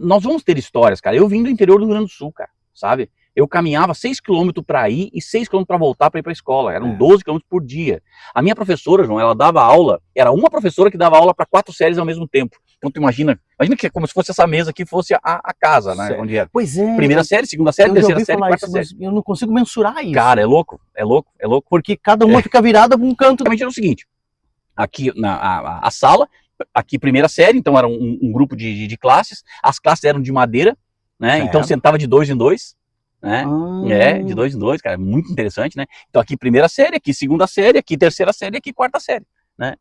nós vamos ter histórias, cara. Eu vim do interior do Rio Grande do Sul, cara, sabe? Eu caminhava 6 km para ir e 6 km para voltar para ir para a escola. Eram 12 km por dia. A minha professora, João, ela dava aula, era uma professora que dava aula para 4 séries ao mesmo tempo. Então tu imagina que é como se fosse essa mesa aqui, fosse a casa, né? Certo. Onde era. Pois é. Primeira série, segunda série, terceira série, quarta série. Eu não consigo mensurar isso. Cara, é louco, é louco, é louco. Porque cada uma fica virada para um canto. Basicamente era o seguinte, aqui a sala, aqui primeira série, então era um grupo de classes, as classes eram de madeira, né? Então sentava de 2 em 2. Né? De 2 em 2, cara, muito interessante, né? Então aqui primeira série, aqui segunda série, aqui terceira série, aqui quarta série, né?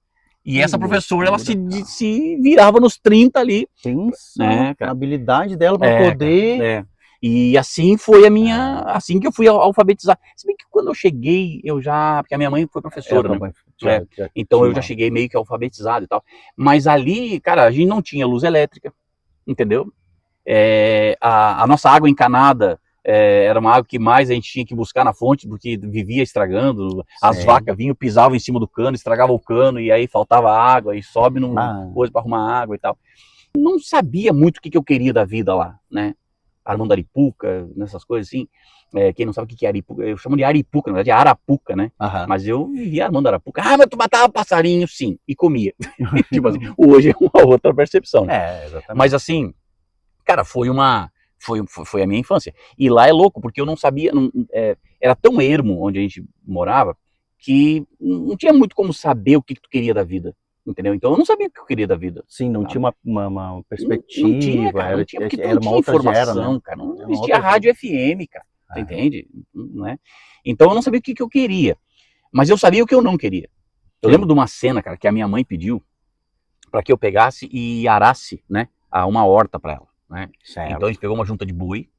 E essa professora, ela se virava nos 30 ali. Pensa, né, a habilidade dela para poder... E assim foi a minha, assim que eu fui alfabetizar. Se bem que quando eu cheguei, porque a minha mãe foi professora, né? Então eu já cheguei meio que alfabetizado e tal. Mas ali, cara, a gente não tinha luz elétrica, entendeu? A nossa água encanada, era uma água que mais a gente tinha que buscar na fonte, porque vivia estragando, as vacas vinham, pisavam em cima do cano, estragavam o cano, e aí faltava água, e sobe numa coisa para arrumar água e tal. Não sabia muito o que eu queria da vida lá, né? Armando Aripuca, nessas coisas assim. Quem não sabe o que é Aripuca, eu chamo de Aripuca, na verdade é Arapuca, né? Mas eu vivia armando Arapuca. Mas tu matava passarinho, sim, e comia. Tipo assim, hoje é uma outra percepção. Exatamente. Mas assim, cara, foi a minha infância. E lá é louco, porque eu não sabia, era tão ermo onde a gente morava, que não tinha muito como saber o que tu queria da vida, entendeu? Então eu não sabia o que eu queria da vida. Sim, não tinha uma perspectiva. Não tinha, cara, não tinha, porque não tinha informação, né? Cara, não existia rádio FM, cara, você entende? Não é? Então eu não sabia o que eu queria, mas eu sabia o que eu não queria. Eu lembro de uma cena, cara, que a minha mãe pediu para que eu pegasse e arasse, né, uma horta para ela. Né? Então a gente pegou uma junta de boi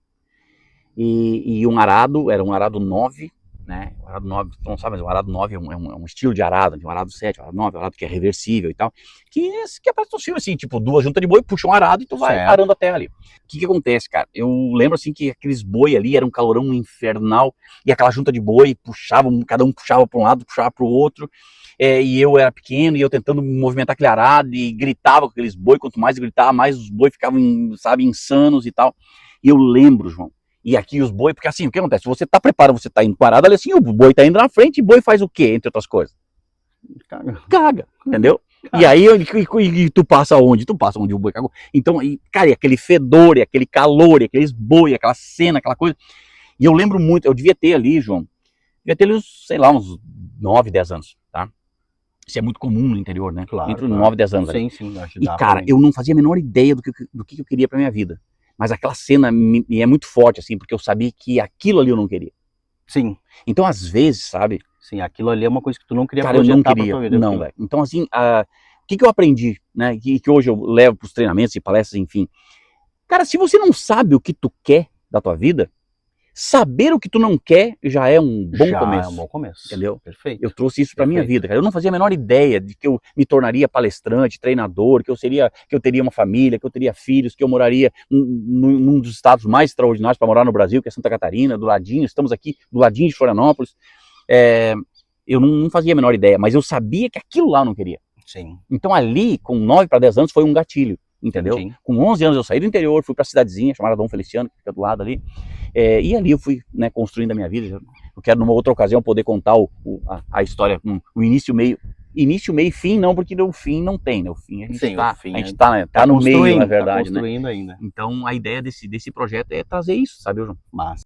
e um arado, era um arado 9, né? O arado 9, tu não sabe, mas o arado 9 é um estilo de arado, um arado 7, um arado 9, um arado que é reversível e tal, que é para possível assim, tipo, 2 juntas de boi, puxa um arado e tu vai arando a terra ali. O que acontece, cara? Eu lembro assim que aqueles boi ali, era um calorão infernal, e aquela junta de boi puxava, cada um puxava para um lado, puxava para o outro, e eu era pequeno, e eu tentando movimentar aquele arado, e gritava com aqueles boi, quanto mais eu gritava, mais os boi ficavam, sabe, insanos e tal. E eu lembro, João, e aqui os boi, porque assim, o que acontece? Você tá preparado, você tá indo com o arado, ali assim, o boi tá indo na frente, e boi faz o quê, entre outras coisas? Caga, entendeu? E aí, e tu passa onde? Tu passa onde o boi cagou. Então, cara, e aquele fedor, e aquele calor, e aqueles boi, aquela cena, aquela coisa. E eu lembro muito, eu devia ter ali, João, sei lá, uns 9, 10 anos, tá? Isso é muito comum no interior, né? Claro, entre 9 e 10 anos. Sim, e cara, eu não fazia a menor ideia do que eu queria pra minha vida. Mas aquela cena me é muito forte, assim, porque eu sabia que aquilo ali eu não queria. Sim. Então, às vezes, sabe? Sim, aquilo ali é uma coisa que tu não queria projetar. Cara, eu não queria, pra tua vida, não, velho. Então, assim, o que eu aprendi, né? Que hoje eu levo pros treinamentos e palestras, enfim. Cara, se você não sabe o que tu quer da tua vida, saber o que tu não quer já é um bom começo. É um bom começo. Entendeu? Perfeito. Eu trouxe isso pra minha vida, cara. Eu não fazia a menor ideia de que eu me tornaria palestrante, treinador, que eu teria uma família, que eu teria filhos, que eu moraria num dos estados mais extraordinários para morar no Brasil, que é Santa Catarina, do ladinho. Estamos aqui do ladinho de Florianópolis. Eu não fazia a menor ideia, mas eu sabia que aquilo lá eu não queria. Sim. Então ali, com 9 para 10 anos, foi um gatilho. Entendeu? Sim. Com 11 anos eu saí do interior, fui pra cidadezinha chamada Dom Feliciano, que fica do lado ali, e ali eu fui, né, construindo a minha vida. Eu quero numa outra ocasião poder contar a história, o início, meio e fim, não, porque o fim não tem, né? O fim a gente tá no meio, na verdade, né? Ainda. Então a ideia desse projeto é trazer isso, sabe, João? Massa.